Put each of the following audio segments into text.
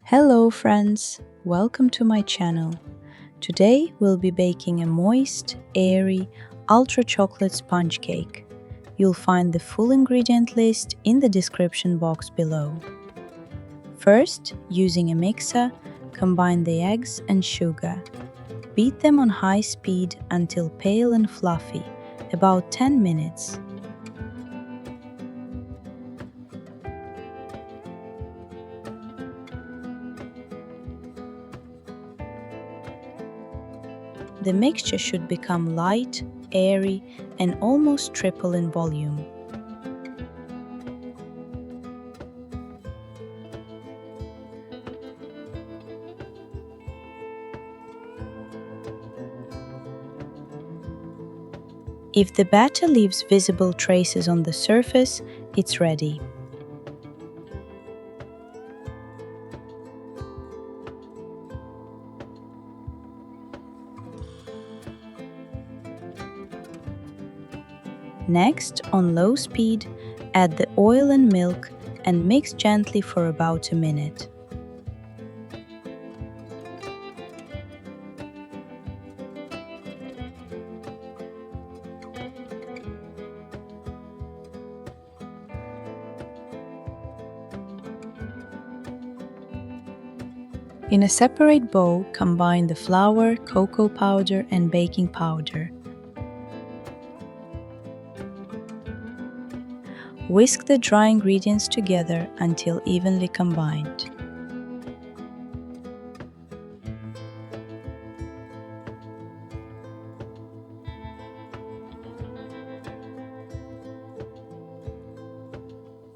Hello friends, welcome to my channel. Today we'll be baking a moist, airy, ultra chocolate sponge cake. You'll find the full ingredient list in the description box below. First, using a mixer, combine the eggs and sugar. Beat them on high speed until pale and fluffy, about 10 minutes. The mixture should become light, airy, and almost triple in volume. If the batter leaves visible traces on the surface, it's ready. Next, on low speed, add the oil and milk and mix gently for about a minute. In a separate bowl, combine the flour, cocoa powder, and baking powder. Whisk the dry ingredients together until evenly combined.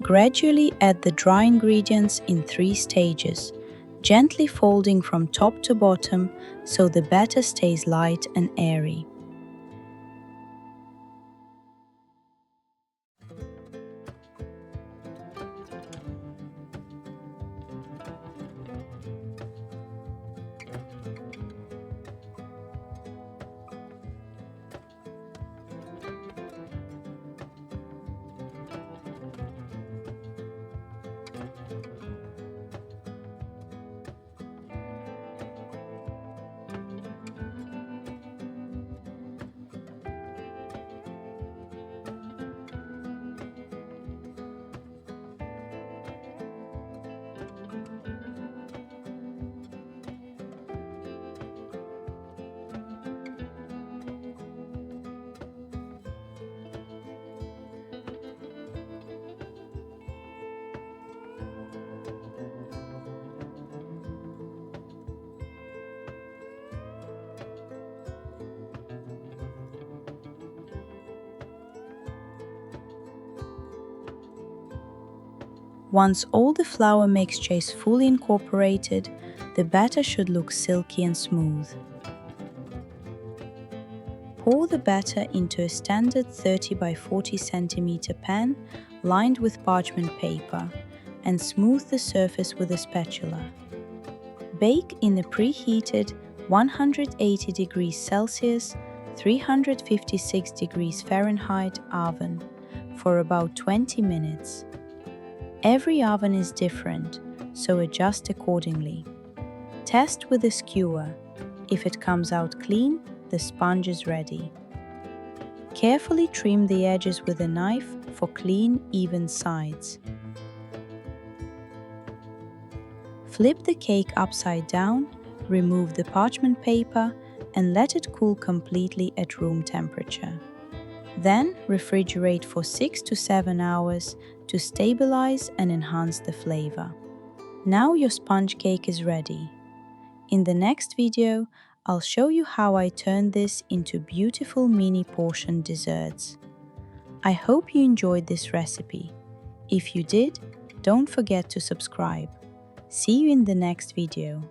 Gradually add the dry ingredients in 3 stages, gently folding from top to bottom so the batter stays light and airy. Once all the flour mixture is fully incorporated, the batter should look silky and smooth. Pour the batter into a standard 30 by 40 cm pan lined with parchment paper and smooth the surface with a spatula. Bake in a preheated 180 degrees Celsius, 356 degrees Fahrenheit oven for about 20 minutes. Every oven is different, so adjust accordingly. Test with a skewer. If it comes out clean, the sponge is ready. Carefully trim the edges with a knife for clean, even sides. Flip the cake upside down, remove the parchment paper, and let it cool completely at room temperature. Then refrigerate for 6 to 7 hours to stabilize and enhance the flavor. Now your sponge cake is ready. In the next video, I'll show you how I turn this into beautiful mini portion desserts. I hope you enjoyed this recipe. If you did, don't forget to subscribe. See you in the next video.